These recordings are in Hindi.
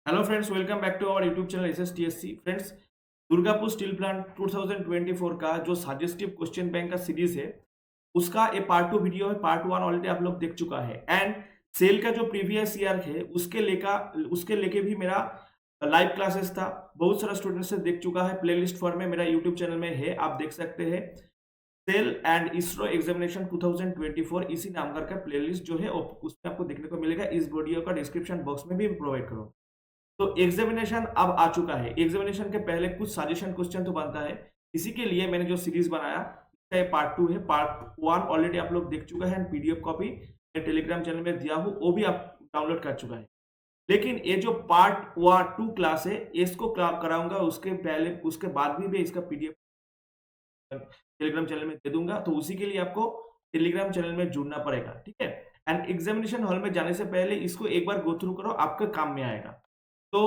Hello friends, welcome back to our YouTube channel SSTSC. Friends, Durgapur steel plant 2024 का जो सजेस्टिव क्वेश्चन बैंक का सीरीज है, उसका ये पार्ट 2 वीडियो है। पार्ट 1 ऑलरेडी आप लोग देख चुका है एंड सेल का जो प्रीवियस ईयर है उसके लेके भी मेरा लाइव क्लासेस था। बहुत सारा स्टूडेंट से देख चुका है। प्लेलिस्ट फॉर्म में मेरा यूट्यूब चैनल में है, आप देख सकते हैं। सेल एंड इसरो एग्जामिनेशन 2024 इसी नाम का प्लेलिस्ट जो है उसमें आपको देखने को मिलेगा। इस वीडियो का डिस्क्रिप्शन बॉक्स में भी प्रोवाइड करूँ। तो एग्जामिनेशन अब आ चुका है। एग्जामिनेशन के पहले कुछ सजेशन क्वेश्चन तो बनता है। इसी के लिए मैंने जो सीरीज बनाया, इसका ये पार्ट 2 है। पार्ट 1 ऑलरेडी आप लोग देख चुका है एंड पीडीएफ कॉपी मैं टेलीग्राम चैनल में दिया हूँ, वो भी आप डाउनलोड कर चुका है। लेकिन ये जो पार्ट 2 क्लास है, इसको कराऊंगा उसके पहले, उसके बाद भी मैं इसका पीडीएफ टेलीग्राम चैनल में दे दूंगा। तो उसी के लिए आपको टेलीग्राम चैनल में जुड़ना पड़ेगा, ठीक है। एंड एग्जामिनेशन हॉल में जाने से पहले इसको एक बार गो थ्रू करो, आपके काम में आएगा। तो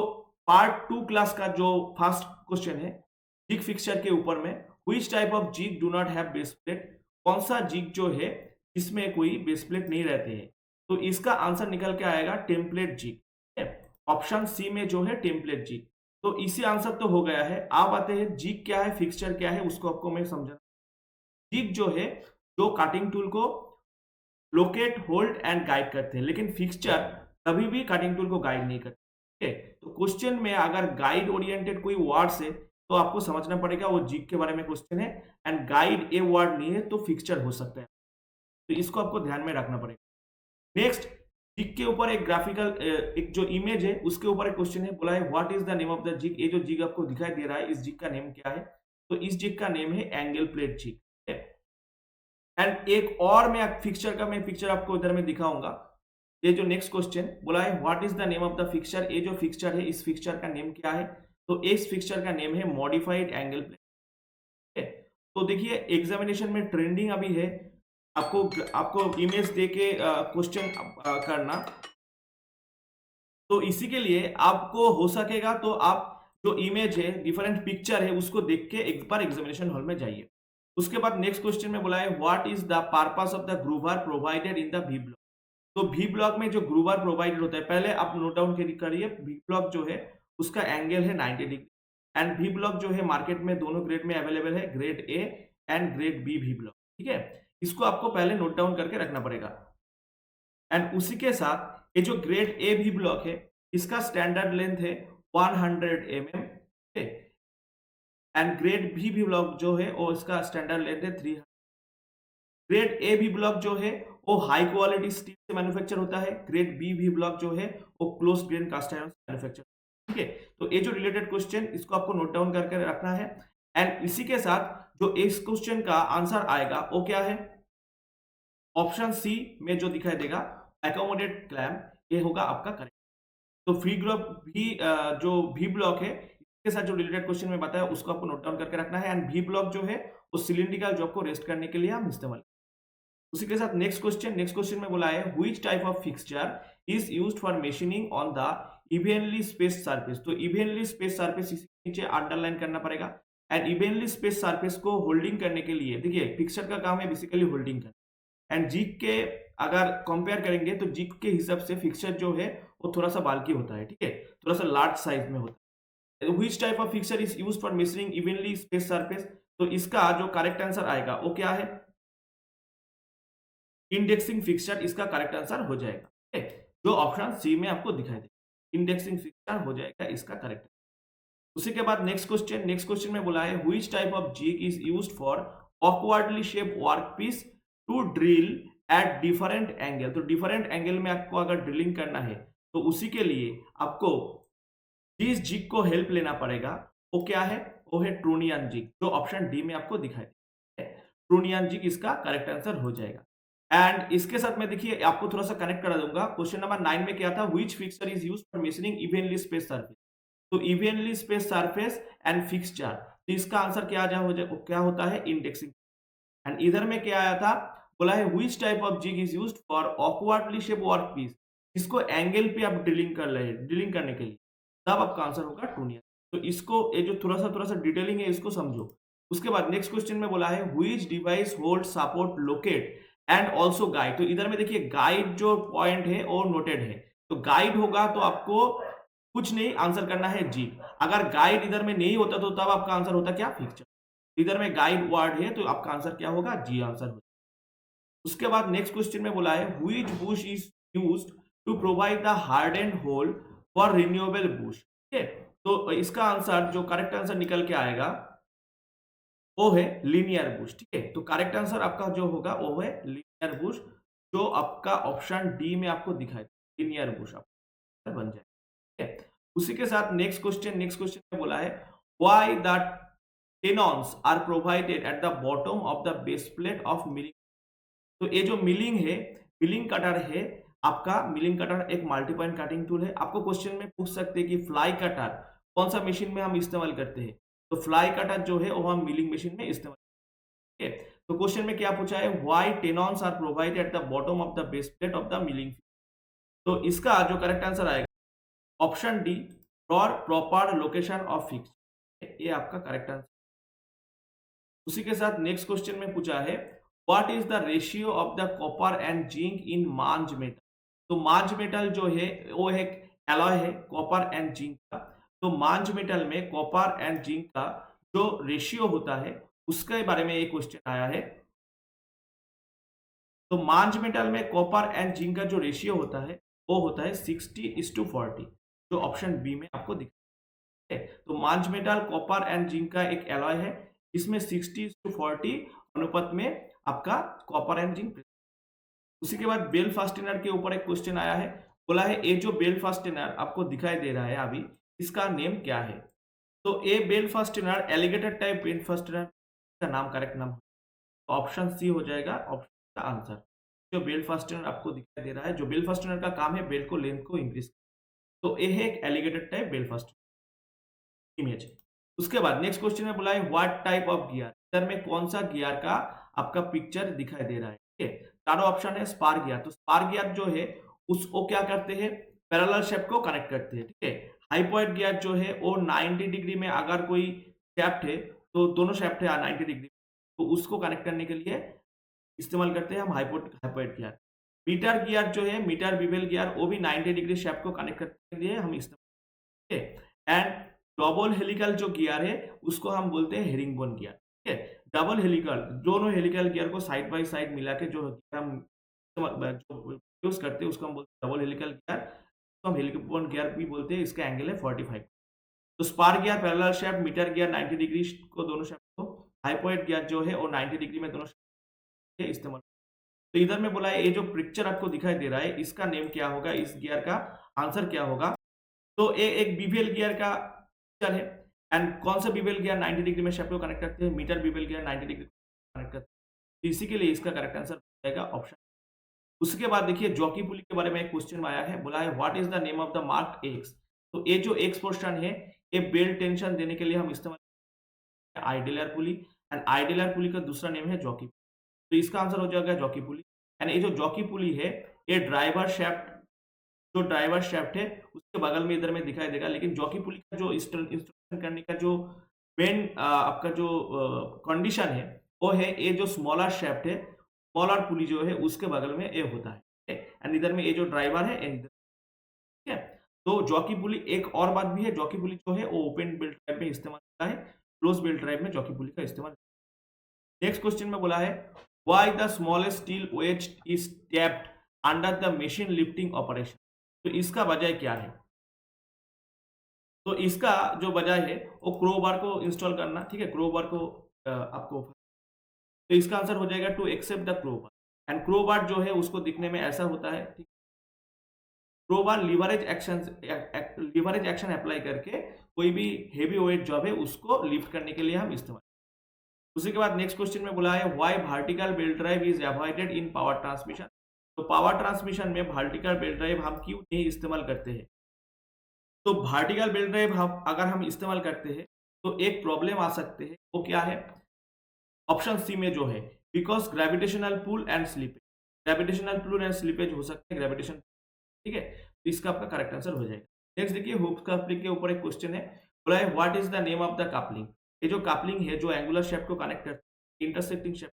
पार्ट 2 क्लास का जो फर्स्ट क्वेश्चन है, जिग फिक्सचर के ऊपर में, which type of jig do not have base plate. कौन सा जिग जो है इसमें कोई बेस प्लेट नहीं रहते हैं। तो इसका आंसर निकल के आएगा टेम्पलेट जिग, ठीक है। ऑप्शन सी में जो है टेम्पलेट जिग। तो इसी आंसर तो हो गया है। आप आते हैं जिग क्या है, फिक्सचर क्या है, उसको आपको मैं समझा। जिग जो है, जो कटिंग टूल को लोकेट, होल्ड एंड गाइड करते हैं, लेकिन फिक्सचर कभी भी कटिंग टूल को गाइड नहीं करते, ठीक है। तो क्वेश्चन में अगर गाइड ओरिएंटेड कोई वर्ड्स है तो आपको समझना पड़ेगा वो जिग के बारे में क्वेश्चन है। एंड गाइड ए वर्ड नहीं है तो फिक्सचर हो सकता है। तो इसको आपको ध्यान में रखना पड़ेगा। नेक्स्ट, जिग के ऊपर एक ग्राफिकल एक जो इमेज है उसके ऊपर एक क्वेश्चन है। बोला है what is the name of the jig. ये जो जिग आपको दिखाई दे रहा है, इस जिग का नेम क्या है। तो इस जिग का नेम है एंगल प्लेट जिग, ठीक है। एंड एक और मैं फिक्सचर का मैं पिक्चर आपको इधर में दिखाऊंगा। ये जो नेक्स्ट क्वेश्चन बोला है what is the name of the fixture. ये जो फिक्सचर है, इस फिक्सचर का नेम क्या है। तो इस फिक्सचर का नेम है मॉडिफाइड एंगल प्लेट, ठीक है। तो देखिए एग्जामिनेशन में ट्रेंडिंग अभी है, आपको आपको इमेज दे के क्वेश्चन करना। तो इसी के लिए आपको हो सकेगा तो आप जो इमेज है, डिफरेंट पिक्चर है, उसको देख के एक बार एग्जामिनेशन हॉल में जाइए। उसके बाद नेक्स्ट क्वेश्चन में बोला है what is the purpose of the groover provided in the V block. तो वी ब्लॉक में जो ग्रूवर प्रोवाइडेड होता है, पहले आप नोट डाउन करिए। वी ब्लॉक जो है उसका एंगल है 90 डिग्री। एंड वी ब्लॉक जो है मार्केट में दोनों ग्रेड में अवेलेबल है, grade A and grade B V block, ठीक है। इसको आपको पहले नोट डाउन करके रखना पड़ेगा। एंड उसी के साथ ये जो ग्रेड ए भी ब्लॉक है, इसका स्टैंडर्ड लेंथ है 100 mm, ठीक है। एंड ग्रेड बी ब्लॉक जो है वो इसका स्टैंडर्ड लेंथ है 300। ग्रेड ए भी ब्लॉक जो है वो हाई क्वालिटी स्टील से मैन्युफैक्चर होता है। ग्रेड बी भी ब्लॉक जो है वो क्लोज ग्रेन कास्ट आयरन से मैन्युफैक्चर, ठीक है। तो ये जो रिलेटेड क्वेश्चन, इसको आपको नोट डाउन करके रखना है। एंड इसी के साथ जो इस क्वेश्चन का आंसर आएगा वो क्या है, ऑप्शन सी में जो दिखाई देगा एकोमोडेट क्लैम्प, ये होगा आपका करेक्ट। तो फ्री ग्रुप भी जो भी ब्लॉक है, इसके साथ जो रिलेटेड क्वेश्चन में बताया उसको आपको नोट डाउन करके रखना है। एंड भी ब्लॉक जो है वो सिलिंड्रिकल जॉब को रेस्ट करने के लिए हम इस्तेमाल। उसी के साथ नेक्स्ट क्वेश्चन में बोला है which type of fixture is used for machining on the evenly spaced surface. तो इवनली स्पेस्ड सरफेस इसी के नीचे अंडरलाइन करना पड़ेगा। एंड इवनली स्पेस्ड सरफेस को होल्डिंग करने के लिए, देखिए फिक्सचर का काम है बेसिकली होल्डिंग करना। एंड जिग के अगर कंपेयर करेंगे तो जिग के हिसाब से फिक्सचर जो है वो थोड़ा सा बाल्की होता है, ठीक है, थोड़ा सा लार्ज साइज में होता है। Which type of fixture is used for measuring evenly spaced surface. तो इसका जो करेक्ट आंसर आएगा वो क्या है, इंडेक्सिंग फिक्सचर इसका करेक्ट आंसर हो जाएगा, ठीक है, जो ऑप्शन सी में आपको दिखाई दे। इंडेक्सिंग फिक्सचर हो जाएगा इसका करेक्ट। उसी के बाद नेक्स्ट क्वेश्चन में बोला है which type of jig is used for awkwardly shape workpiece to drill at different angle. तो डिफरेंट एंगल में आपको अगर ड्रिलिंग करना है तो उसी के लिए आपको जिस जिग को हेल्प लेना पड़ेगा वो क्या है, वो है ट्रूनियन जिग, जो ऑप्शन डी में आपको दिखाई दे। ट्रूनियन जिग इसका करेक्ट आंसर हो जाएगा। एंड इसके साथ में देखिए आपको थोड़ा सा कनेक्ट करा दूंगा। क्वेश्चन नंबर 9 में क्या था, which fixture is used for measuring evenly spaced surface. तो evenly spaced surface and fixture, तो इसका आंसर क्या होता है, इंडेक्सिंग। एंड इधर में क्या आया था, बोला है which type of jig is used for awkwardly shape workpiece. इसको एंगल पे आप ड्रिलिंग कर रहे हैं, ड्रिलिंग करने के लिए, तब आपका आंसर होगा ट्रूनियन। तो इसको ये जो थोड़ा सा डिटेलिंग है इसको समझो। उसके बाद नेक्स्ट क्वेश्चन में बोला है which device hold support locate and also guide. तो इधर में देखिए गाइड जो पॉइंट है वो नोटेड है। तो गाइड होगा तो आपको कुछ नहीं, आंसर करना है जी। अगर गाइड इधर में नहीं होता तो तब आपका आंसर होता क्या? फिक्चर। इधर में गाइड वर्ड है तो आपका आंसर क्या होगा? जी आंसर होगा। उसके बाद नेक्स्ट क्वेश्चन में बोला है which bush is used to provide the hardened hole for renewable bush. ठीक है, तो इसका आंसर जो करेक्ट आंसर निकल के आएगा वो है लीनियर बुश। ठीक है, तो करेक्ट आंसर आपका जो होगा वो है लीनियर बुश, जो आपका ऑप्शन डी में आपको दिखाई लीनियर बुश आपका बन जाए। ठीक है, उसी के साथ नेक्स्ट क्वेश्चन में बोला है why the tenons are provided at the bottom of the base plate of milling. तो ये जो मिलिंग है, मिलिंग कटर है आपका, मिलिंग कटर एक मल्टी पॉइंट कटिंग टूल है। आपको क्वेश्चन में पूछ सकते हैं कि फ्लाई कटर कौन सा मशीन में हम इस्तेमाल करते हैं, तो फ्लाई कटर जो है वो हम मिलिंग मशीन में इस्तेमाल करते हैं। तो क्वेश्चन में क्या पूछा है, why tenons are provided at the bottom of the base plate of the milling. तो इसका जो करेक्ट आंसर आएगा option D, for proper location of fix. ये आपका करेक्ट आंसर। उसी के साथ नेक्स्ट क्वेश्चन में पूछा है what is the ratio of the copper and zinc in Muntz metal. तो मांझ मेटल जो है वो एक एलॉय है कॉपर एंड जिंक का। तो मांझ मेटल में कॉपर एंड जिंक का जो रेशियो होता है उसके बारे में एक क्वेश्चन आया है। तो मांझ मेटल में कॉपर एंड जिंक का जो रेशियो होता है वो होता है 60:40, जो ऑप्शन बी में आपको दिख है। तो Muntz metal copper and zinc का एक एलॉय है, इसमें 60:40 अनुपात में आपका कॉपर एंड जिंक। उसी के बाद बेल फास्टेनर के ऊपर एक क्वेश्चन आया है, बोला है ये जो बेल फास्टेनर आपको दिखाई दे रहा है अभी, इसका नेम क्या है। तो ए बेल फास्टेनर एलिगेटर टाइप बेल फास्टेनर का नाम, करेक्ट नाम ऑप्शन सी हो जाएगा ऑप्शन का आंसर। जो बेल फास्टेनर आपको दिखाई दे रहा है, जो बेल फास्टेनर का काम है बेल्ट को लेंथ को इंक्रीज, तो ये है एक एलिगेटर टाइप बेल फास्टेनर इमेज। उसके बाद नेक्स्ट क्वेश्चन में बोला है व्हाट टाइप ऑफ गियर, इधर में कौन सा गियर का आपका पिक्चर दिखाई दे रहा है। ठीक है, चारों ऑप्शन है स्पार गियर। तो स्पार गियर जो है उसको क्या करते हैं, पैरेलल शेफ्ट को कनेक्ट करते हैं। ठीक है, हाइपोइड गियर जो है वो 90 डिग्री में अगर कोई शेफ्ट है तो दोनों शेफ्ट है 90 डिग्री, तो उसको कनेक्ट करने के लिए इस्तेमाल करते हैं हम हाइपोइड गियर। मीटर गियर जो है, मीटर बिवेल गियर, वो भी 90 डिग्री शेफ्ट को कनेक्ट करने के लिए हम इस्तेमाल करते हैं। एंड डबल हेलिकल जो गियर है उसको हम बोलते हैं हेरिंगबोन गियर। ठीक है, डबल हेलिकल, दोनों हेलिकल गियर को साइड बाय साइड मिला के जो हम जो यूज करते हैं उसको हम बोलते हैं डबल हेलिकल गियर, तो हम हेलिकल गियर भी बोलते हैं। इसका एंगल है 45। तो spur gear parallel shaft, mitre gear 90 degree को दोनों शेफ्ट को, हाइपोइड गियर जो है वो 90 डिग्री में दोनों शेफ्ट के इस्तेमाल। तो इधर में बोला है ये जो पिक्चर आपको दिखाई दे रहा है इसका नेम क्या होगा, इस गियर का आंसर क्या होगा। तो ये एक बीवीएल गियर का पिक्चर है। एंड कौन सा बीवीएल गियर 90 डिग्री में शेफ्ट को कनेक्ट करते हैं, mitre bevel gear 90 degree connect करते हैं। तो इसी के लिए इसका करेक्ट आंसर हो जाएगा ऑप्शन। उसके बाद देखिए जॉकी पुली के बारे में एक क्वेश्चन आया है, बोला है what is the name of the mark x. तो ये जो एक्स पोर्शन है ये बेल्ट टेंशन देने के लिए हम इस्तेमाल करते हैं आइडियलर पुली। एंड आइडियलर पुली का दूसरा नेम है जॉकी। तो इसका आंसर हो जाएगा जॉकी पुली। एंड ये जो जॉकी पुली है ये ड्राइवर शेफ्ट, जो ड्राइवर शेफ्ट है उसके बगल में इधर में दिखाई देगा। लेकिन जॉकी पुली का जो इंस्ट्रक्शन करने का जो मेन आपका जो कंडीशन है वो है ये जो स्मॉलर शेफ्ट है, स्मॉलर पुली जो है उसके बगल में ये होता है। ठीक है, एंड इधर में ये जो ड्राइवर है इधर। ठीक है, तो जॉकी पुली एक और बात भी है, जॉकी पुली जो है वो ओपन बेल्ट ड्राइव में इस्तेमाल होता है, क्लोज बेल्ट ड्राइव में जॉकी पुली का इस्तेमाल। नेक्स्ट क्वेश्चन में बोला है why the smallest steel wedge is tapped under the machine lifting operation. तो इसका वजह क्या है, तो इसका जो वजह है वो क्रोबार को इंस्टॉल करना। ठीक है, क्रोबार को आपको, तो इसका आंसर हो जाएगा to accept the crowbar. And crowbar जो है उसको दिखने में ऐसा होता है। ठीक, क्रोबार लीवरेज एक्शन अप्लाई करके कोई भी हेवी वेट जॉब है उसको लिफ्ट करने के लिए हम इस्तेमाल। उसी के बाद नेक्स्ट क्वेश्चन में बोला है why vertical belt drive is avoided in power transmission. तो पावर ट्रांसमिशन में वर्टिकल बेल्ट ड्राइव हम क्यों नहीं इस्तेमाल करते हैं। तो वर्टिकल बेल्ट ड्राइव हम अगर हम इस्तेमाल करते हैं तो एक प्रॉब्लम आ सकते हैं, वो क्या है, ऑप्शन सी में जो है because gravitational pull and slippage, gravitational pull and slippage हो सकते हैं ग्रेविटेशन। ठीक है, तो इसका आपका करेक्ट आंसर हो जाएगा। नेक्स्ट देखिए हुक्स कपलिंग के ऊपर एक क्वेश्चन है, बोला है what is the name of the coupling. ये जो कपलिंग है जो एंगुलर शेप को कनेक्ट करती है इंटरसेक्टिंग शेप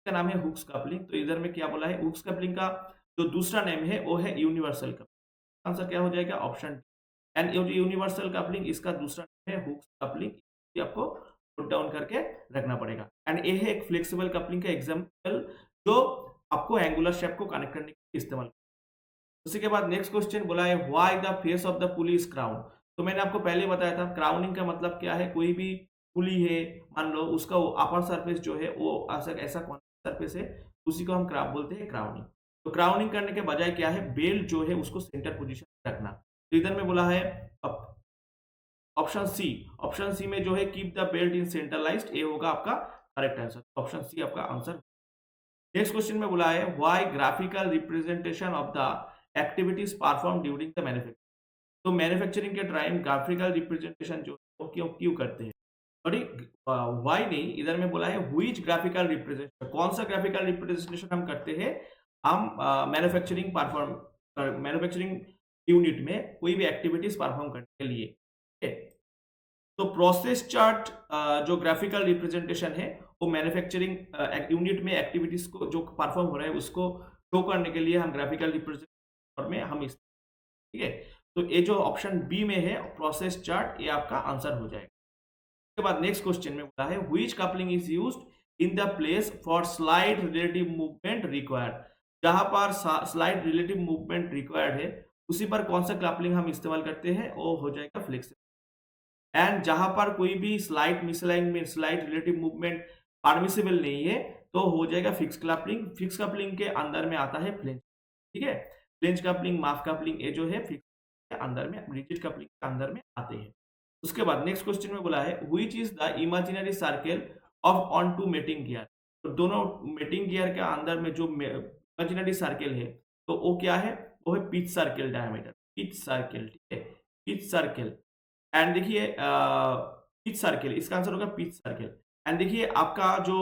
का नाम है हुक्स कपलिंग। तो इधर में क्या बोला है, हुक्स कपलिंग का जो दूसरा नेम है वो है यूनिवर्सल कपलिंग। आंसर क्या हो जाएगा option D. And universal coupling इसका दूसरा नाम है हुक्स कपलिंग, ये आपको नोट डाउन करके रखना पड़ेगा। एंड ये है एक फ्लेक्सिबल कपलिंग का एग्जांपल जो आपको एंगुलर शेप को कनेक्ट करने के लिए इस्तेमाल। उसी के बाद नेक्स्ट क्वेश्चन बोला है why the face of the pulley is crown. तो मैंने आपको पहले बताया था क्राउनिंग का मतलब क्या है, कोई भी पुली है मान लो उसका अपर सरफेस जो है वो ऐसा कौन सरफेस है उसी को हम क्राफ बोलते हैं क्राउनिंग। तो क्राउनिंग करने के बजाय क्या है, बेल्ट जो है उसको सेंटर पोजीशन में रखना। तो इधर में बोला है ऑप्शन सी, ऑप्शन सी में जो है keep the belt in centralised, ये होगा आपका करेक्ट आंसर, ऑप्शन सी आपका आंसर। नेक्स्ट क्वेश्चन में बोला है why graphical representation of the activities perform during the manufacturing. तो मैन्युफैक्चरिंग के टाइम ग्राफिकल रिप्रेजेंटेशन जो वो क्यों क्यों करते हैं, सॉरी व्हाई नहीं, इधर में बोला है व्हिच ग्राफिकल रिप्रेजेंटेशन, कौन सा ग्राफिकल रिप्रेजेंटेशन हम करते हैं, हम मैन्युफैक्चरिंग यूनिट में कोई भी एक्टिविटीज परफॉर्म करने के लिए, ठीक है। तो प्रोसेस चार्ट जो ग्राफिकल रिप्रेजेंटेशन है वो मैन्युफैक्चरिंग यूनिट में एक्टिविटीज को जो परफॉर्म हो रहा है उसको शो करने के लिए हम ग्राफिकल रिप्रेजेंटेशन में हम इस, ठीक है। तो ये जो ऑप्शन बी में है प्रोसेस चार्ट, ये आपका आंसर हो जाएगा। उसके बाद नेक्स्ट क्वेश्चन में बोला है which coupling is used in the place for slide relative movement required. जहां पर स्लाइड रिलेटिव मूवमेंट रिक्वायर्ड है उसी पर कौन सा कपलिंग हम इस्तेमाल करते हैं, वो हो जाएगा फ्लेक्सिबल। एंड जहां पर कोई भी slide misalign slide relative movement permissible नहीं है तो हो जाएगा फिक्स कपलिंग। फिक्स कपलिंग के अंदर में आता है फ्लेंज, ठीक है। फ्लेंज कपलिंग, माफ कपलिंग, ये जो है फिक्स के अंदर में, रिजिड कपलिंग के अंदर में आते हैं। उसके बाद नेक्स्ट क्वेश्चन में बोला है which is the imaginary circle of on to mating gear. तो दोनों मेटिंग गियर के अंदर में जो इमेजिनरी सर्कल है तो वो क्या है, वो है pitch circle diameter, pitch circle, ठीक है, पिच सर्कल। एंड देखिए पिच सर्कल, इसका आंसर होगा पिच सर्कल। एंड देखिए आपका जो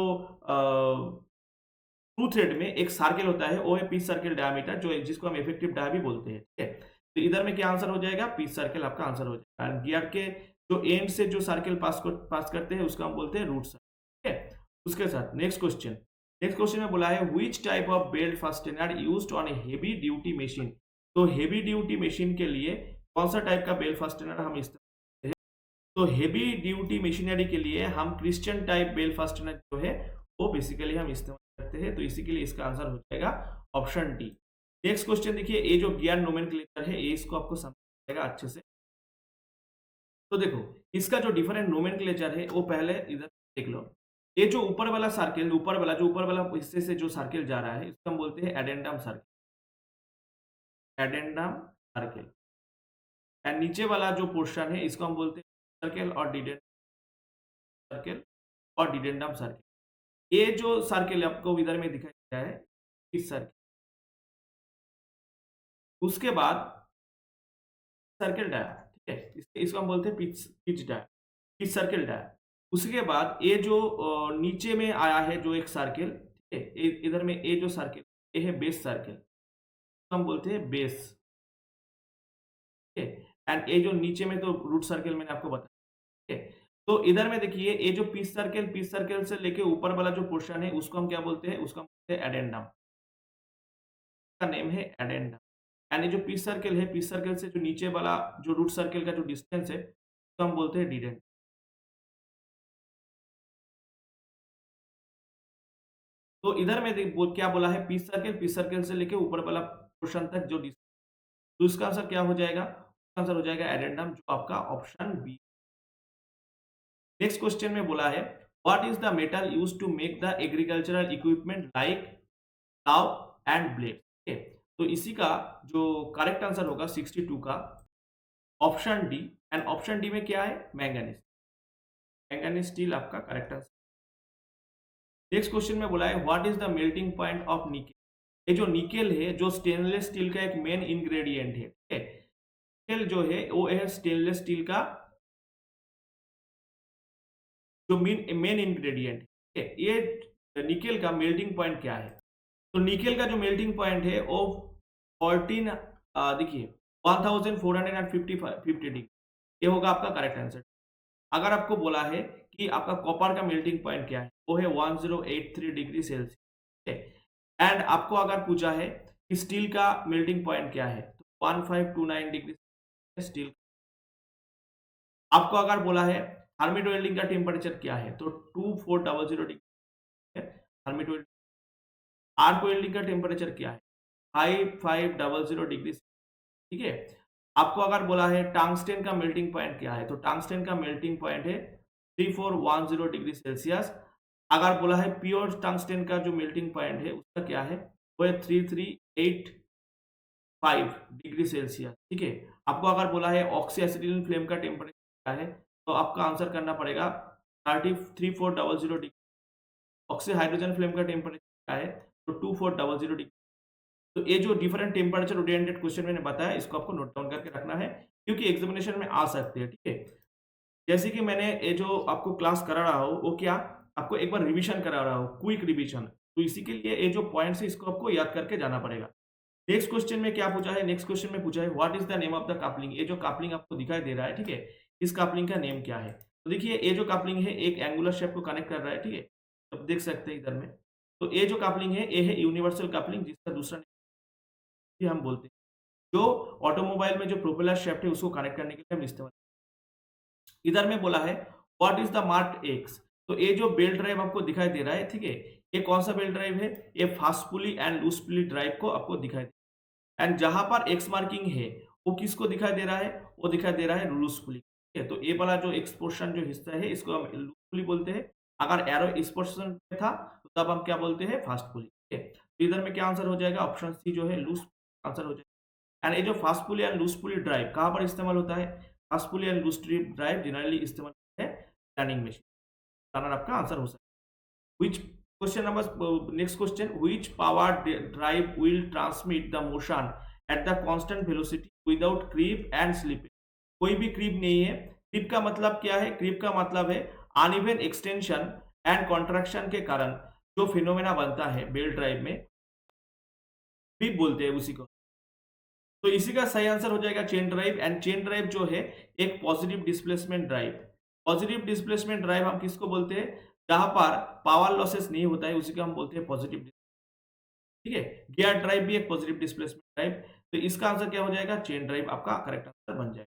ट्रू थ्रेड में एक सर्कल होता है वो है पिच सर्कल डायमीटर, जो जिसको हम इफेक्टिव डाया भी बोलते हैं, ठीक है। तो इधर में क्या आंसर हो जाएगा, पिच सर्कल आपका आंसर हो जाएगा। एंड गियर के जो एंड से जो सर्कल पास करते हैं उसको हम बोलते हैं रूट सर्कल, ठीक है। उसके साथ नेक्स्ट क्वेश्चन में बोला है which type of belt fastener used on a heavy duty machine. तो हेवी ड्यूटी मशीन के लिए कौन सा टाइप का बेल्ट फास्टेनर हम इस्तेमाल, तो हेवी ड्यूटी मशीनरी के लिए हम क्रिश्चियन टाइप बेल फास्टनर जो है वो बेसिकली हम इस्तेमाल करते हैं। तो इसी के लिए इसका आंसर हो जाएगा ऑप्शन डी। नेक्स्ट क्वेश्चन देखिए, ये जो गियर नोमेनक्लेचर है ये इसको आपको समझ आएगा अच्छे से। तो देखो इसका जो डिफरेंट नोमेनक्लेचर है वो पहले इधर देख लो। ये जो ऊपर वाला सर्कल, ऊपर वाला हिस्से से जो सर्कल जा रहा है इसको हम बोलते हैं addendum circle, addendum circle. And नीचे वाला जो पोर्शन है इसको हम बोलते हैं सर्कल और डिडेंडम सर्कल और डिडेंडम सर्कल। ये जो सर्कल आपको इधर में दिखाई दे रहा है इस सर्कल, उसके बाद सर्कल डाया, ठीक है, इसको हम बोलते हैं pitch dia, pitch circle dia. उसके बाद ये जो नीचे में आया है जो एक सर्कल, ठीक है, इधर में ये जो सर्कल ये है बेस सर्कल, हम बोलते हैं बेस, ठीक है। एंड ये जो नीचे में तो रूट सर्कल मैंने आपको बताया, ठीक है। तो इधर में देखिए ये जो पिच सर्कल से लेके ऊपर वाला जो पोर्शन है उसको हम क्या बोलते हैं, उसको हम बोलते हैं एडेंडम, का नेम है एडेंडम। एंड ये जो पिच सर्कल है, पिच सर्कल से जो नीचे वाला जो रूट सर्कल का जो डिस्टेंस है उसको हम बोलते हैं डिडेंड। तो इधर में क्या बोला है, पिच सर्कल से लेके ऊपर वाला पोर्शन तक जो डिस्टेंस, तो इसका आंसर क्या हो जाएगा, आंसर हो जाएगा एडेंडम, जो आपका ऑप्शन बी। नेक्स्ट क्वेश्चन में बोला है what is the metal used to make the agricultural equipment like plough and blade, ठीक है। तो इसी का जो करेक्ट आंसर होगा 62 का option D. And option D में क्या है, मैंगनीज, मैंगनीज स्टील आपका करेक्ट आंसर। नेक्स्ट क्वेश्चन में बोला है what is the melting point of nickel. ये जो निकेल है जो स्टेनलेस स्टील का एक मेन इंग्रेडिएंट है, ठीक है। निकेल जो है वो है स्टेनलेस स्टील का जो मेन इंग्रेडिएंट है, ये निकेल का मेल्टिंग पॉइंट क्या है। तो निकेल का जो मेल्टिंग पॉइंट है वो 14 देखिए 1450 डिग्री, ये होगा आपका करेक्ट आंसर। अगर आपको बोला है कि आपका कॉपर का मेल्टिंग पॉइंट क्या है, वो है 1083 डिग्री सेल्सियस, ठीक है। एंड आपको अगर पूछा है कि स्टील का मेल्टिंग पॉइंट क्या है तो 1529 डिग्री स्टील। आपको अगर बोला है हर्मिट वेल्डिंग का टेम्परेचर क्या है, तो 2400 डिग्री है हर्मिट वेल्डिंग। आर्क वेल्डिंग का टेम्परेचर क्या है, 5500 डिग्री, ठीक है। आपको अगर बोला है टंगस्टेन का मेल्टिंग पॉइंट क्या है, तो टंगस्टेन का मेल्टिंग पॉइंट है 3410 डिग्री सेल्सियस। अगर बोला है प्योर टंगस्टेन का जो मेल्टिंग पॉइंट है उसका क्या है, वो है 3385 डिग्री सेल्सियस, ठीक है। आपको अगर बोला है ऑक्सी एसिटिलीन फ्लेम का टेम्परेचर क्या है, तो आपका आंसर करना पड़ेगा 3400 डिग्री। ऑक्सी हाइड्रोजन फ्लेम का टेम्परेचर क्या है, तो 2400 डिग्री। तो ये जो डिफरेंट टेम्परेचर ओरिएंटेड क्वेश्चन मैंने बताया, इसको आपको नोट डाउन करके रखना है, क्योंकि एग्जामिनेशन में आ सकते हैं, ठीक है। जैसे कि मैंने ये जो आपको क्लास करा रहा हूँ, वो क्या आपको एक बार रिवीजन करा रहा हूँ, क्विक रिवीजन। तो इसी के लिए ये जो पॉइंट्स है इसको आपको याद करके जाना पड़ेगा। नेक्स्ट क्वेश्चन में क्या पूछा है, नेक्स्ट क्वेश्चन में पूछा है what is the name of the coupling. ये जो कपलिंग आपको दिखाई दे रहा है, ठीक है, इस कपलिंग का नेम क्या है। तो देखिए ये जो कपलिंग है एक एंगुलर शेप को कनेक्ट कर रहा है, ठीक है, अब देख सकते हैं इधर में। तो ये जो कपलिंग है ये है यूनिवर्सल कपलिंग, जिसका दूसरा नेम हम बोलते हैं, जो ऑटोमोबाइल में जो प्रोपेलर शेफ्ट है उसको कनेक्ट करने के लिए हम इस्तेमाल। इधर में बोला है what is the mark x. तो ये जो बेल्ट ड्राइव आपको दिखाई दे रहा है, ठीक है, ये कौन सा बेल्ट ड्राइव है, ये fast pulley and loose pulley drive को आपको दिखाई दे। एंड जहां पर एक्स मार्किंग है वो किसको दिखाई दे रहा है, वो दिखाई दे रहा है लूज पुली, ठीक है। तो ये वाला जो एक्स पोर्शन जो हिस्सा है इसको हम लूज पुली बोलते हैं। अगर एरो इस पोर्शन में था तो तब हम क्या बोलते हैं, फास्ट पुली, ठीक है। तो इधर में क्या आंसर हो जाएगा, ऑप्शन सी जो है लूज आंसर हो जाएगा। एंड ये जो fast pulley and loose pulley drive कहाँ पर इस्तेमाल होता है, fast pulley and loose drive generally इस्तेमाल होता है प्लानिंग मशीन। प्लानर आपका आंसर हो सकता है। Which question number next question, which power drive will transmit the motion at the constant velocity without creep and slipping. कोई भी क्रीप नहीं है। क्रीप का मतलब क्या है, क्रीप का मतलब है अनइवन एक्सटेंशन एंड कॉन्ट्रैक्शन के कारण जो फिनोमेना बनता है बेल्ट ड्राइव में, क्रीप बोलते हैं उसी को। तो इसी का सही आंसर हो जाएगा chain drive. And chain drive जो है एक positive displacement drive. Positive displacement drive हम किसको बोलते हैं, जहां पर पावर लॉसेस नहीं होता है, उसी को हम बोलते हैं पॉजिटिव, ठीक है। गियर ड्राइव भी एक पॉजिटिव डिस्प्लेसमेंट ड्राइव। तो इसका आंसर क्या हो जाएगा, चेन ड्राइव आपका करेक्ट आंसर बन जाएगा।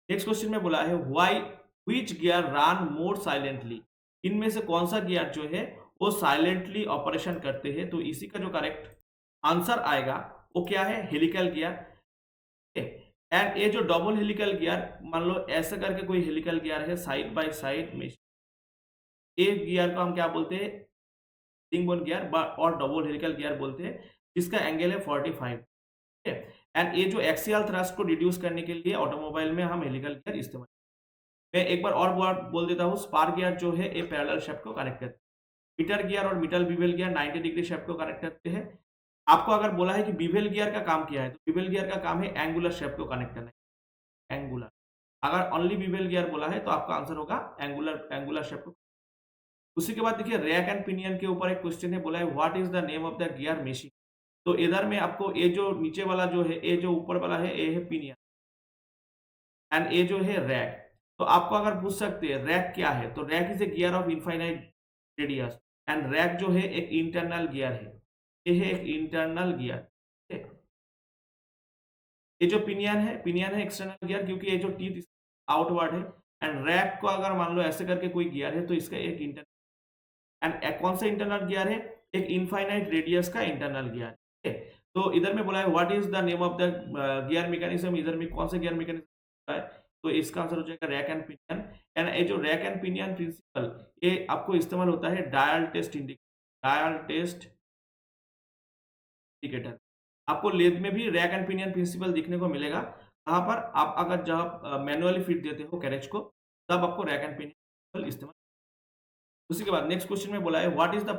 नेक्स्ट क्वेश्चन में बोला है why which gear run more silently. इनमें से कौन सा गियर जो है वो साइलेंटली ऑपरेशन करते हैं। तो इसी का जो करेक्ट आंसर आएगा वो क्या है, हेलिकल गियर। एंड ये जो डबल हेलिकल गियर, मान लो ऐसे करके कोई हेलिकल गियर है साइड बाय साइड में, एक गियर को हम क्या बोलते हैं, रिंग बोन गियर और डबल हेलिकल गियर बोलते हैं, जिसका एंगल है 45, ठीक है। एंड ये जो एक्सियल थ्रस्ट को रिड्यूस करने के लिए ऑटोमोबाइल में हम हेलिकल गियर इस्तेमाल। मैं एक बार और बात बोल देता हूँ, स्पार्क गियर जो है ये पैरेलल शेफ्ट को कनेक्ट करते हैं। मीटर गियर और metal bevel gear 90 degree shaft को कनेक्ट करते हैं। आपको अगर बोला है कि बीवेल गियर का काम क्या है, तो बीवेल गियर का काम है एंगुलर शेफ्ट को कनेक्ट करना है, एंगुलर। अगर ओनली बीवेल गियर बोला है तो आपका आंसर होगा एंगुलर, एंगुलर शेफ्ट। उसी के बाद देखिए रैक एंड पिनियन के ऊपर एक क्वेश्चन है, बोला है what is the name of the gear meshing. तो इधर में आपको ये जो नीचे वाला जो है, ये जो ऊपर वाला है, ये है पिनियन एंड ये जो है रैक। तो आपको अगर पूछ सकते हैं रैक क्या है, तो rack is a gear of infinite radius. And rack जो है एक इंटरनल गियर है, ये है एक इंटरनल गियर, ठीक है। ये जो पिनियन है एक्सटर्नल गियर, क्योंकि ये जो टीथ आउटवर्ड है। एंड रैक को अगर मान लो ऐसे करके कोई गियर है, तो इसका एक इंटरनल, एंड कौन सा इंटरनल गियर है, एक इनफाइनाइट रेडियस का इंटरनल गियर, ठीक है। तो इधर में बोला है what is the name of the gear mechanism. इधर में कौन सा गियर मैकेनिज्म है, तो इसका आंसर हो जाएगा रैक एंड पिनियन। एंड ये जो रैक एंड पिनियन प्रिंसिपल, ये आपको इस्तेमाल होता है dial test indicator, dial test indicator. आपको लेथ में भी रैक एंड पिनियन प्रिंसिपल दिखने को मिलेगा। कहाँ पर, आप अगर जब मैनुअली फिट देते हो कैरेज को, तब आपको रैक एंड पिनियन इस्तेमाल। उसी के बाद नेक्स्ट क्वेश्चन में बोला है what is the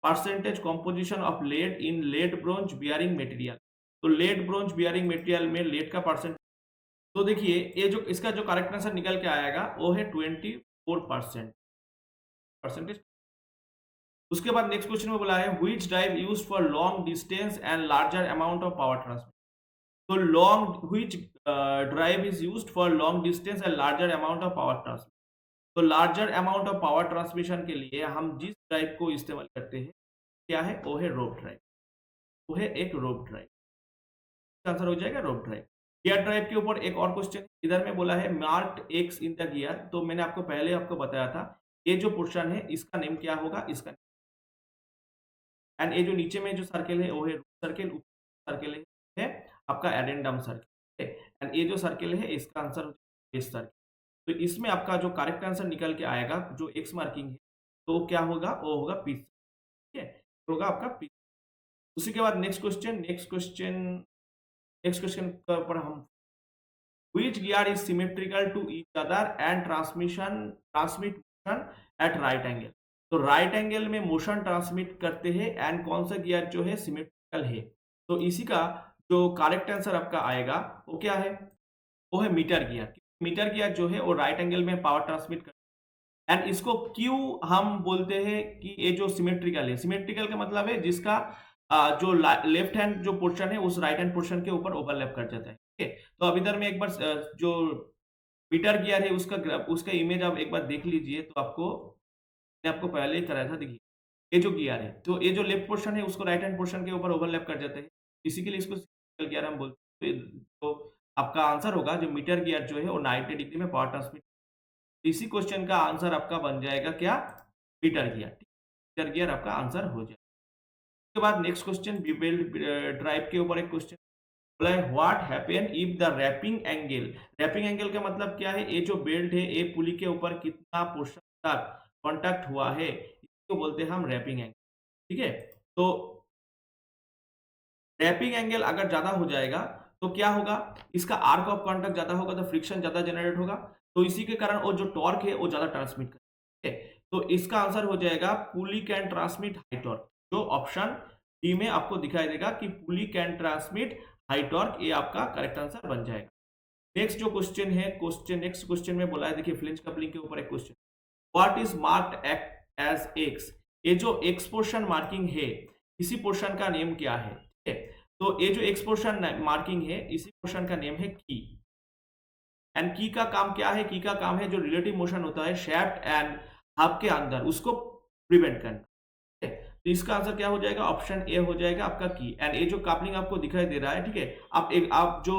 percentage composition of lead in lead bronze bearing material. तो लेड ब्रोंज बियरिंग मटेरियल में लेड का परसेंट, तो देखिए ये जो इसका जो करेक्ट आंसर निकल के आएगा वो है 24% परसेंटेज। उसके बाद नेक्स्ट क्वेश्चन में बोला है which drive used for long distance and larger amount of power transmit. तो long which drive is used for long distance and larger amount of power transmit. तो larger amount of power transmission के लिए हम जिस ड्राइव को इस्तेमाल करते हैं क्या है, वो है रोप ड्राइव, वो है एक रोप ड्राइव। आंसर हो जाएगा रोप ड्राइव। गियर ड्राइव के ऊपर एक और क्वेश्चन इधर में बोला है marked x in the gear, तो मैंने आपको पहले आपको बताया था ये जो पोर्शन है इसका नेम क्या होगा, इसका एंड ये जो नीचे में जो सर्किल है वो है रूट सर्किल, ऊपर सर्किल है आपका एडेंडम सर्किल एंड ये जो सर्किल है इसका आंसर बेस सर्किल। तो इसमें आपका जो करेक्ट आंसर निकल के आएगा जो एक्स मार्किंग है तो क्या होगा, वो होगा पी, ठीक है, तो होगा आपका पी। उसी के बाद नेक्स्ट क्वेश्चन के ऊपर हम which gear is symmetrical to each other and transmit motion at right angle। तो राइट एंगल में मोशन ट्रांसमिट करते हैं एंड कौन सा गियर जो है सिमेट्रिकल है, तो इसी का जो करेक्ट आंसर आपका आएगा वो क्या है, वो है मीटर गियर। मीटर गियर जो है वो राइट एंगल में पावर ट्रांसमिट करता है एंड इसको क्यों हम बोलते हैं कि ये जो सिमेट्रिकल है, सिमेट्रिकल का मतलब है जिसका जो लेफ्ट हैंड जो पोर्शन है उस राइट हैंड पोर्शन के ऊपर ओवरलैप कर जाता है, ठीक है। तो अब इधर में एक बार जो मीटर गियर है उसका इमेज आप एक बार देख लीजिए, तो आपको मैंने आपको पहले ही कराया था, देखिए ये जो गियर है तो ये जो लेफ्ट पोर्शन है उसको राइट हैंड पोर्शन के ऊपर ओवरलैप कर जाते हैं, इसी के लिए इसको सिंगल गियर हम बोलते हैं। तो आपका आंसर होगा जो मीटर गियर जो है वो 90 डिग्री में पावर ट्रांसमिट, इसी क्वेश्चन का आंसर आपका बन जाएगा क्या, मीटर गियर। मीटर गियर आपका आंसर हो जाएगा। उसके बाद नेक्स्ट क्वेश्चन बेल्ट ड्राइव के ऊपर एक क्वेश्चन बोला है what happen if the wrapping angle का मतलब क्या है, ये जो बेल्ट है ये पुली के ऊपर कितना पोर्शन तक कांटेक्ट हुआ है इसको बोलते हैं हम रैपिंग एंगल, ठीक है। तो रैपिंग एंगल अगर ज्यादा हो जाएगा तो क्या होगा, इसका आर्क ऑफ कांटेक्ट ज्यादा होगा तो फ्रिक्शन ज्यादा जनरेट होगा, तो इसी के कारण वो जो टॉर्क है वो ज्यादा ट्रांसमिट करेगा, ठीक है। तो इसका आंसर हो जाएगा पुली कैन ट्रांसमिट हाई टॉर्क, जो ऑप्शन डी में आपको दिखाई देगा कि पुली कैन ट्रांसमिट हाई टॉर्क, ये आपका करेक्ट आंसर बन जाएगा। नेक्स्ट जो क्वेश्चन है, नेक्स्ट क्वेश्चन में बोला है, देखिए फ्लिंज कपलिंग के ऊपर एक question, what is marked as X, ये जो एक्स पोर्शन मार्किंग है इसी पोर्शन का नेम क्या है, ठीक है। तो ये जो एक्स पोर्शन मार्किंग है इसी पोर्शन का नेम है की, एंड की का काम क्या है, की का काम है जो रिलेटिव मोशन होता है शाफ्ट एंड हब के अंदर उसको प्रिवेंट करना, ठीक है। तो इसका आंसर क्या हो जाएगा, ऑप्शन ए हो जाएगा आपका की। एंड ये जो कपलिंग आपको दिखाई दे रहा है, ठीक है, आप जो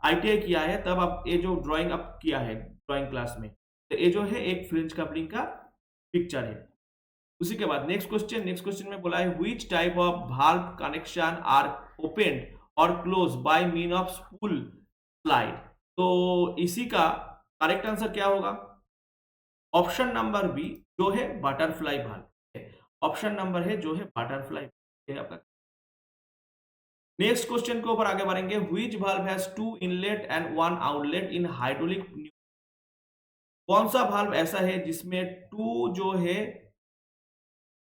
आईटीआई किया है तब आप ये जो ड्राइंग आप किया है ड्राइंग क्लास में, तो ये जो है एक फ्रिंज कपलिंग का पिक्चर है। उसी के बाद नेक्स्ट क्वेश्चन में बोला है which type of valve connection are opened और close by mean of spool slide, तो इसी का करेक्ट आंसर क्या होगा, ऑप्शन नंबर बी जो है बटरफ्लाई वाल्व, ऑप्शन नंबर है जो है बटरफ्लाई, आपका। नेक्स्ट क्वेश्चन के ऊपर आगे बढ़ेंगे, which valve has 2 inlet and 1 outlet in hydraulic, कौन सा वाल्व ऐसा है जिसमें 2 जो है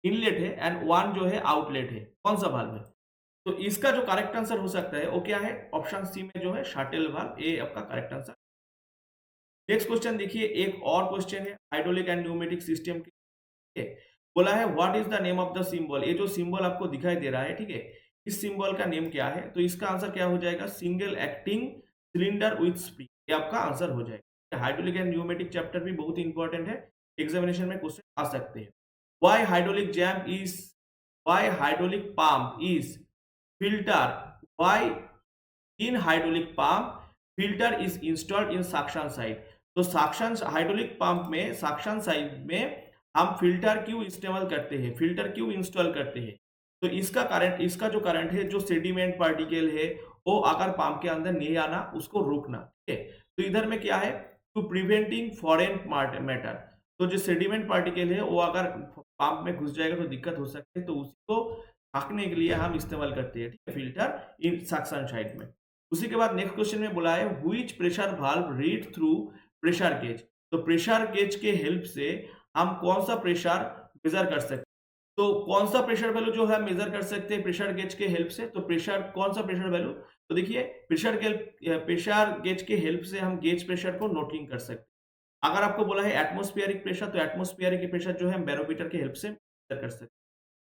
इनलेट है एंड 1 जो है आउटलेट है, कौन सा वाल्व है, तो इसका जो करेक्ट आंसर हो सकता है वो क्या है, ऑप्शन सी में जो है शटल वाल्व, ये आपका करेक्ट आंसर। नेक्स्ट क्वेश्चन देखिए, एक और क्वेश्चन है हाइड्रोलिक एंड न्यूमेटिक सिस्टम के, बोला है what is the name of the symbol, ये जो सिंबल आपको दिखाई दे रहा है, ठीक है, इस सिंबल का नेम क्या है, तो इसका आंसर क्या हो जाएगा, single acting cylinder with spring, ये आपका आंसर हो जाएगा। हाइड्रोलिक एंड न्यूमेटिक चैप्टर भी बहुत इंपॉर्टेंट है, एग्जामिनेशन में क्वेश्चन आ सकते हैं। Why hydraulic pump is filter, why in hydraulic pump filter is installed in suction side, तो सक्शन हाइड्रोलिक पंप में सक्शन साइड में हम फिल्टर क्यों इस्तेमाल करते हैं, फिल्टर क्यों इंस्टॉल करते हैं, तो इसका जो करंट है जो सेडिमेंट पार्टिकल है वो अगर पंप के अंदर नहीं आना उसको रोकना, ठीक है। तो इधर में क्या है, टू प्रिवेंटिंग फॉरेन मैटर, तो जो सेडिमेंट पार्टिकल है वो अगर पंप में घुस जाएगा तो दिक्कत हो सकती है, तो उसको ढकने के लिए हम इस्तेमाल करते हैं, ठीक है, फिल्टर इन सक्शन साइड में। उसी के बाद नेक्स्ट क्वेश्चन में बोला है which pressure valve read through pressure gauge, तो प्रेशर गेज के हेल्प से हम कौन सा प्रेशर मेजर कर सकते हैं, तो कौन सा प्रेशर वैल्यू जो है मेजर कर सकते हैं प्रेशर गेज के हेल्प से, तो कौन सा प्रेशर वैल्यू, तो देखिए प्रेशर गेज के हेल्प से हम गेज प्रेशर को नोटिंग कर सकते हैं। अगर आपको बोला है एटमॉस्फेरिक प्रेशर, तो एटमॉस्फेरिक प्रेशर जो है बैरोमीटर के हेल्प से मेजर कर सकते हैं।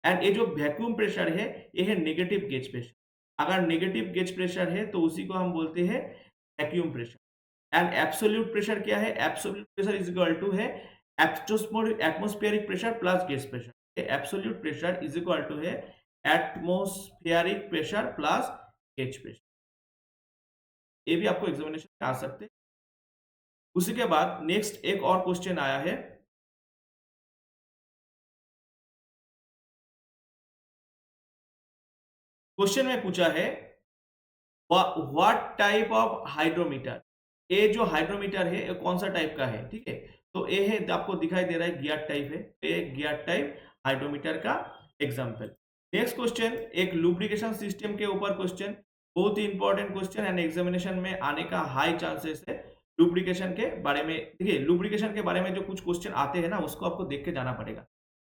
एंड ये जो वैक्यूम प्रेशर है ये है नेगेटिव गेज प्रेशर, अगर नेगेटिव गेज प्रेशर है तो उसी को हम बोलते हैं vacuum pressure. And absolute pressure क्या है, absolute pressure is equal to है atmospheric pressure plus gauge pressure, absolute pressure is equal to है atmospheric pressure plus gauge pressure. ये भी आपको एग्जामिनेशन में आ सकते हैं। उसी के बाद नेक्स्ट एक और क्वेश्चन आया है। क्वेश्चन में पूछा है व्हाट टाइप ऑफ हाइड्रोमीटर। ये जो हाइड्रोमीटर है ये कौन सा टाइप का है, ठीक है। तो ये है, आपको दिखाई दे रहा है गियर टाइप है, ये गियर टाइप हाइड्रोमीटर का एग्जांपल। नेक्स्ट क्वेश्चन एक लुब्रिकेशन सिस्टम के ऊपर क्वेश्चन, बहुत ही इंपॉर्टेंट क्वेश्चन एंड एग्जामिनेशन में आने का हाई चांसेस है। लुब्रिकेशन के बारे में, देखिए लुब्रिकेशन के बारे में जो कुछ क्वेश्चन आते हैं ना उसको आपको देख के जाना पड़ेगा।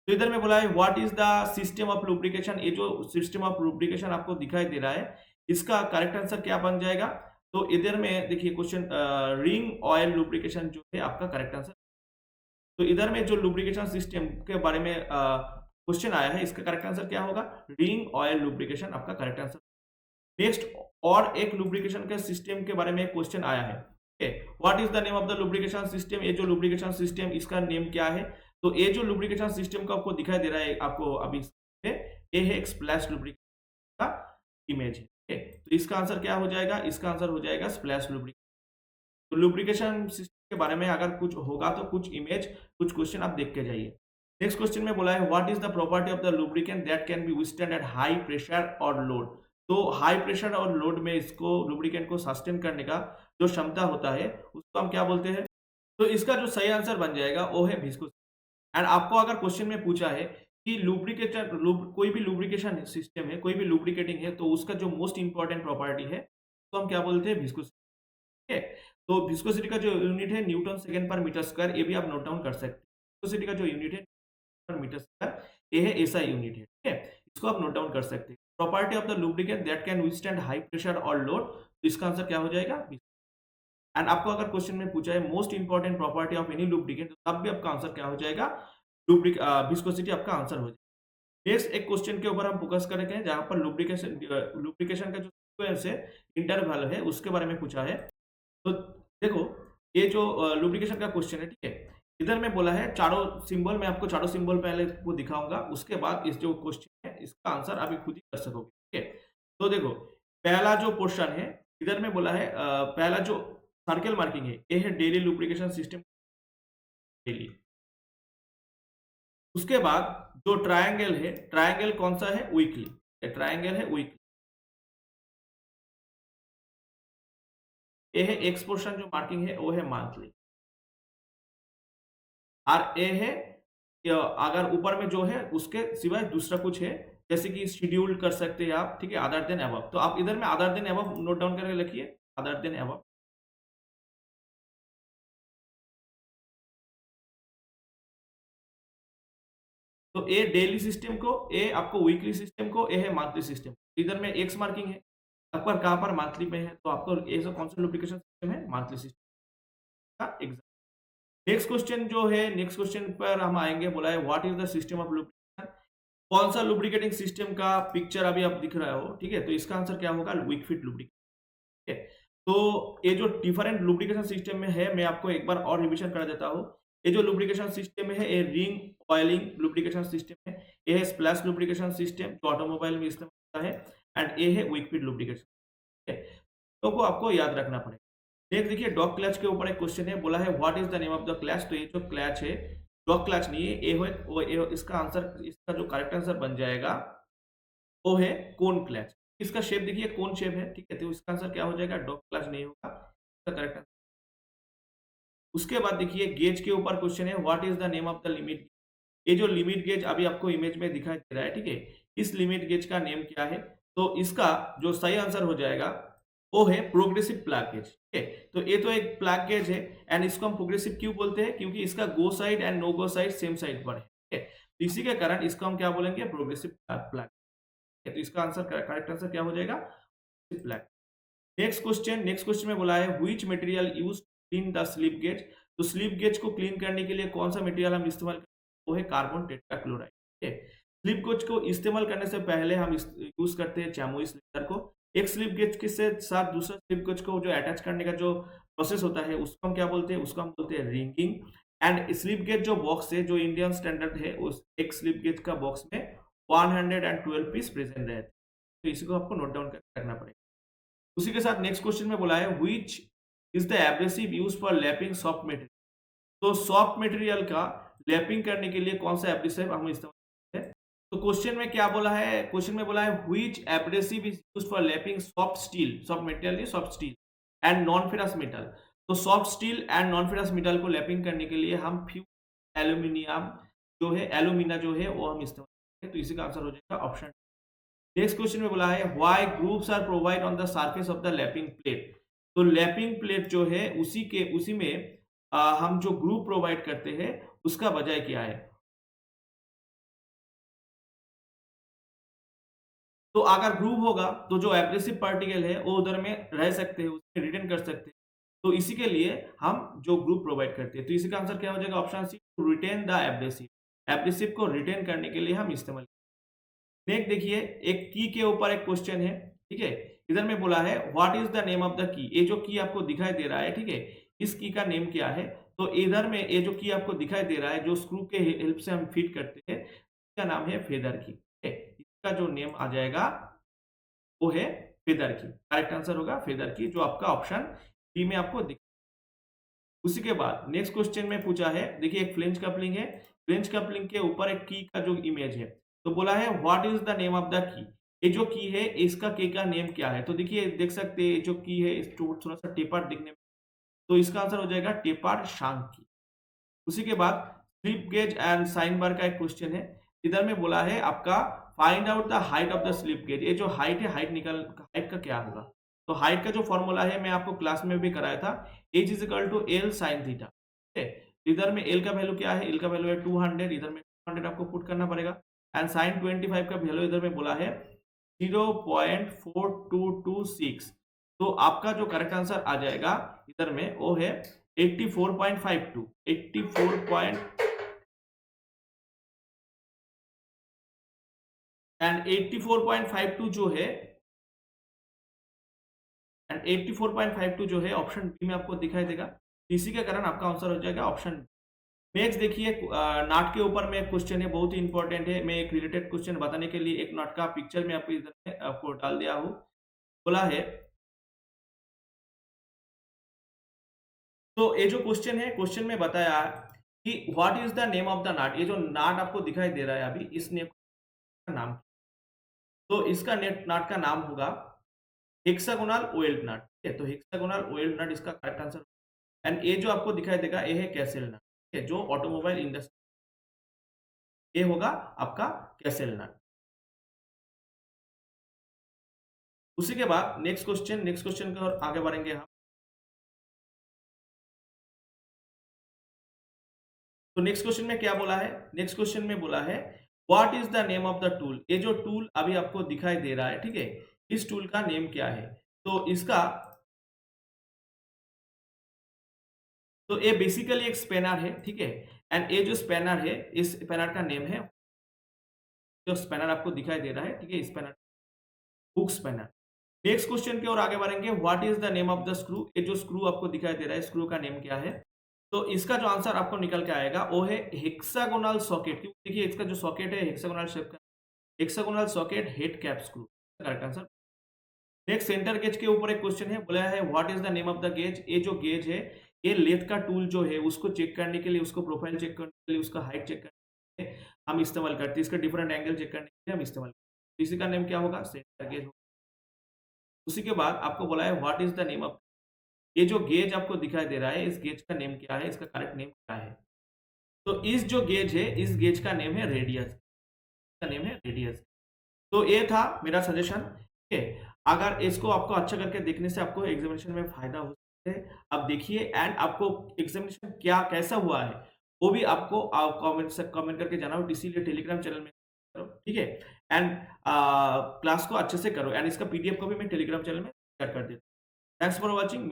तो इधर में बोला है what is the system of lubrication. ये जो सिस्टम ऑफ लुब्रिकेशन आपको दिखाई दे रहा है इसका करेक्ट आंसर क्या बन जाएगा। तो इधर में देखिए क्वेश्चन रिंग ऑयल लुब्रिकेशन जो है आपका करेक्ट आंसर। तो इधर में जो लुब्रिकेशन सिस्टम के बारे में क्वेश्चन आया है इसका करेक्ट आंसर क्या होगा, रिंग ऑयल लुब्रिकेशन आपका करेक्ट आंसर। नेक्स्ट और एक लुब्रिकेशन के सिस्टम के बारे में क्वेश्चन आया है, what is the name of the lubrication system. ये जो लुब्रिकेशन सिस्टम इसका नेम क्या है। तो ये जो लुब्रिकेशन सिस्टम का आपको दिखाई दे रहा है आपको अभी, ये है एक स्प्लैश लुब्रिकेशन का इमेज है, ठीक है। तो इसका आंसर क्या हो जाएगा, इसका आंसर हो जाएगा स्प्लैश लुब्रिकेशन। तो लुब्रिकेशन सिस्टम के बारे में अगर कुछ होगा तो कुछ इमेज कुछ क्वेश्चन आप देख के जाइए। नेक्स्ट क्वेश्चन में बोला है what is the property of the lubricant that can be withstand at high pressure और लोड। तो हाई प्रेशर और लोड में इसको लुब्रिकेंट को सस्टेन करने का जो क्षमता होता है उसको हम क्या बोलते हैं। तो इसका जो सही आंसर बन जाएगा वो है विस्कोसिटी। एंड आपको अगर क्वेश्चन में पूछा है कि लुब्रिकेटर कोई भी लुब्रिकेशन सिस्टम है, कोई भी लुब्रिकेटिंग है, तो उसका जो मोस्ट इंपॉर्टेंट प्रॉपर्टी है तो हम क्या बोलते हैं, विस्कोसिटी, ठीक है। तो विस्कोसिटी का जो यूनिट है न्यूटन सेकंड पर मीटर स्क्वायर, ये भी आप नोट डाउन कर सकते हैं। विस्कोसिटी का जो यूनिट है पर मीटर स्क्वायर, ये है एसआई यूनिट है, ठीक है। इसको आप नोट डाउन कर सकते हैं। Property of the lubricant that can withstand high pressure और लोड, तो इसका आंसर क्या हो जाएगा। एंड आपको अगर क्वेश्चन में पूछा है most important property of any lubricant, तो तब भी आपका आंसर क्या हो जाएगा, विस्कोसिटी आपका आंसर हो जाएगा। नेक्स्ट एक क्वेश्चन के ऊपर हम फोकस करेंगे जहां पर लुब्रिकेशन का जो सीक्वेंस है, इंटरवल है, उसके बारे में पूछा है। तो देखो ये जो लुब्रिकेशन का क्वेश्चन है, ठीक है। इधर में बोला है चारों सिंबल, मैं आपको चारों सिंबल पहले को दिखाऊंगा, उसके बाद इस जो क्वेश्चन है इसका आंसर आप खुद ही कर सकोगे, ठीक है। तो देखो पहला जो पोर्शन है इधर में बोला है पहला जो सर्कल मार्किंग है ये है डेली लुब्रिकेशन सिस्टम डेली। उसके बाद जो ट्रायंगल है, ट्रायंगल कौन सा है, वीकली, ट्रायंगल है वीकली। ये है एक्स पोर्शन जो मार्किंग है वो है मंथली। और ए है अगर ऊपर में जो है उसके सिवाय दूसरा कुछ है, जैसे कि शेड्यूल कर सकते हैं आप, ठीक है, अदर देन अबव। तो आप इधर में other than above note down करके लिखिए, अदर देन अबव। तो ए डेली सिस्टम को, ए आपको वीकली सिस्टम को, ए है मंथली सिस्टम। इधर में एक्स मार्किंग है, अपर कहां पर मंथली में है, तो आपको ए जो कौन सा लुब्रिकेशन सिस्टम है, मंथली सिस्टम का एग्जाम। नेक्स्ट क्वेश्चन जो है, नेक्स्ट क्वेश्चन पर हम आएंगे, बोला है what is the system of lubrication. कौन सा लुब्रिकेटिंग सिस्टम का पिक्चर अभी आप दिख रहा हो, ठीक है। तो इसका आंसर क्या होगा, वीक फिट लुब्रिकेशन, ठीक है। तो ये जो डिफरेंट लुब्रिकेशन सिस्टम में है, मैं आपको एक बार और रिवीजन कर देता हूँ। ये जो लुब्रिकेशन सिस्टम है ये रिंग ऑयलिंग लुब्रिकेशन सिस्टम है, ये है स्प्लैश लुब्रिकेशन सिस्टम जो ऑटोमोबाइल में इस्तेमाल होता है, एंड ये है वीक फिट लुब्रिकेशन, ठीक है। तो को आपको याद रखना पड़ेगा। नेक्स्ट देखिए डॉग क्लच के ऊपर एक क्वेश्चन है, बोला है what is the name of the clutch. तो ये जो क्लच है डॉग क्लच नहीं है, इसका आंसर, इसका जो करेक्ट आंसर बन जाएगा वो है कोन क्लच। इसका शेप देखिए कोन शेप है, ठीक है। तो इसका आंसर क्या हो जाएगा, डॉग क्लच नहीं होगा, इसका करेक्ट आंसर। उसके बाद देखिए गेज के ऊपर क्वेश्चन है, what is the name of the limit. ये जो लिमिट गेज अभी आपको इमेज में दिखाई दे रहा है, ठीक है, इस लिमिट गेज का नेम क्या है। तो इसका जो सही आंसर हो जाएगा वो है प्रोग्रेसिव प्लग गेज, ठीक है। तो ये तो एक प्लग गेज है एंड इसको हम प्रोग्रेसिव क्यों बोलते हैं, क्योंकि इसका go side and no go side same side पर है, ठीक है। तो इसी के कारण इसको हम क्या बोलेंगे, प्रोग्रेसिव प्लग। तो इसका आंसर, करेक्ट आंसर क्या हो जाएगा, प्लग। नेक्स्ट क्वेश्चन में बोला है which material used to clean the slip gauge. तो स्लिप गेज को क्लीन करने के लिए कौन सा मटेरियल हम इस्तेमाल करते हैं, वो है कार्बन टेट्राक्लोराइड, ठीक है। स्लिप गेज को इस्तेमाल करने से पहले हम यूज करते हैं चैमोइस लेदर को। एक स्लिप गेज के साथ दूसरा स्लिप गेज को जो अटैच करने का जो प्रोसेस होता है उसको हम क्या बोलते हैं, उसको हम बोलते हैं रिंगिंग। एंड स्लिप गेज जो बॉक्स है, जो इंडियन स्टैंडर्ड है, उस एक स्लिप गेज का बॉक्स में 112 पीस प्रेजेंट रहते हैं। तो इसी को आपको नोट डाउन करके रखना पड़ेगा। उसी के साथ नेक्स्ट क्वेश्चन में बोला है which is the abrasive used for lapping soft material. तो सॉफ्ट मटेरियल का लैपिंग करने के लिए कौन सा एब्रेसिव हम इस्तेमाल करते हैं? तो क्वेश्चन में क्या बोला है? क्वेश्चन में बोला है which abrasive is used for lapping soft steel, soft material नहीं soft steel and non ferrous metal. तो soft steel and non ferrous metal को लैपिंग करने के लिए हम फ्यूज एल्यूमिनियम जो है एल्यूमिना जो है वो हम इस्तेमाल करते हैं। तो इसी का आंसर हो जाएगा ऑप्शन। नेक्स्ट क्वेश्चन में बोला है why groups are provide on the surface of the lapping plate. तो लैपिंग प्लेट जो है उसी में हम जो ग्रुप प्रोवाइड करते हैं उसका वजह क्या है? तो अगर ग्रुप होगा तो जो एब्रेसिव पार्टिकल है वो उधर में रह सकते हैं, उसमें रिटेन कर सकते हैं। तो इसी के लिए हम जो ग्रुप प्रोवाइड करते हैं। तो इसी का आंसर क्या हो जाएगा? Option C, to retain the abrasive. Abrasive को रिटेन करने के लिए हम इस्तेमाल। नेक्स्ट देखिए, एक की के ऊपर एक क्वेश्चन है, ठीक है? इधर में बोला है what is the name of the key. ये जो की आपको दिखाई दे रहा है, ठीक है? इस की का नेम क्या है? तो इधर में ये जो की आपको दिखाई दे रहा है जो स्क्रू के हेल्प से हम फिट करते हैं, इसका नाम है फेदर की, ठीक है? इसका जो नेम आ जाएगा वो है फेदर की। करेक्ट आंसर होगा फेदर की, जो आपका ऑप्शन बी में आपको दिख। उसी के बाद नेक्स्ट क्वेश्चन में पूछा है, देखिए एक फ्लेंज कपलिंग है, फ्लेंज कपलिंग के ऊपर एक की का जो इमेज है, तो बोला है what is the name of the key. ये जो की है इसका की का नेम क्या है? तो देखिए देख सकते हैं जो की है थोड़ा सा टेपर्ड दिखने में, तो इसका आंसर हो जाएगा टेपर्ड शांक की। उसी के बाद slip gauge and sine bar का एक क्वेश्चन है। इधर में बोला है आपका find out the height of the slip gauge. ये जो हाइट है, हाइट का क्या होगा? तो हाइट का जो फॉर्मूला है मैं आपको क्लास में भी कराया था, H is equal to L sine theta, ठीक है? इधर में एल का वैल्यू क्या है? एल का वैल्यू है 200, इधर में 200 आपको पुट करना पड़ेगा एंड साइन 25 का वैल्यू इधर में बोला है 0.4226। तो आपका जो करेक्ट आंसर आ जाएगा इधर में वो है 84.52, 84 एंड 84.52 जो है एंड 84.52 जो है ऑप्शन बी में आपको दिखाई देगा। इसी के कारण आपका आंसर हो जाएगा ऑप्शन। नेक्स्ट देखिए नाट के ऊपर में एक क्वेश्चन है, बहुत ही इंपॉर्टेंट है। मैं एक रिलेटेड क्वेश्चन बताने के लिए एक नाट का पिक्चर में आपको इधर में आपको डाल दिया हूँ। बोला है, तो ये जो क्वेश्चन है, क्वेश्चन में बताया कि what is the name of the knot. ये जो नाट आपको दिखाई दे रहा है अभी, इस नेम का नाम, तो इसका नेट नाट का नाम होगा हेक्सागोनल वेल्ड नट, ठीक है? तो हेक्सागोनल वेल्ड नट इसका करेक्ट आंसर। एंड ये जो आपको दिखाई देगा ये है कैसल नट, ठीक है? जो ऑटोमोबाइल इंडस्ट्री, ये होगा आपका कैसल नट। उसी के बाद नेक्स्ट क्वेश्चन की ओर आगे बढ़ेंगे हम। तो नेक्स्ट क्वेश्चन में क्या बोला है? नेक्स्ट क्वेश्चन में बोला है what is the name of the tool. ये जो टूल अभी आपको दिखाई दे रहा है, ठीक है? इस टूल का नेम क्या है? तो इसका, तो ये बेसिकली एक स्पैनर है, ठीक है? एंड ये जो स्पैनर है, इस स्पैनर का नेम है, जो स्पैनर आपको दिखाई दे रहा है, ठीक है? Spanner, hook spanner. Next question की ओर आगे बढ़ेंगे। What is the name of the screw. ये जो स्क्रू आपको दिखाई दे रहा है, स्क्रू का नेम क्या है? तो इसका जो आंसर आपको निकल के आएगा वो है हेक्सागोनल सॉकेट। क्योंकि देखिए इसका जो सॉकेट है हेक्सागोनल शेप का, hexagonal socket head cap screw, correct answer. Next centre gauge के ऊपर एक क्वेश्चन है, बोला है what is the name of the gauge. ये जो गेज है, ये लेथ का टूल जो है उसको चेक करने के लिए, उसको प्रोफाइल चेक करने के लिए, उसका हाइट चेक करने के लिए हम इस्तेमाल करते हैं। इसका डिफरेंट एंगल चेक करने के लिए हम इस्तेमाल करते हैं। इसी का नेम क्या होगा? Centre gauge. उसी के बाद आपको बोला है what is the name of, ये जो गेज आपको दिखाई दे रहा है, इस गेज का नेम क्या है? इसका करेक्ट नेम क्या है? तो इस जो गेज है, इस गेज का नेम है रेडियस, इसका नेम है रेडियस। तो ये था मेरा सजेशन, ठीक है? अगर इसको आपको अच्छा करके देखने से आपको एग्जामिनेशन में फायदा हो सकता है। अब देखिए एंड आपको एग्जामिनेशन क्या कैसा हुआ है वो भी आपको कमेंट करके जनाओ। इसीलिए टेलीग्राम चैनल में करो, ठीक है? एंड क्लास को अच्छे से करो एंड इसका पीडीएफ को भी मैं टेलीग्राम चैनल में शेयर कर देता हूँ। Thanks for watching.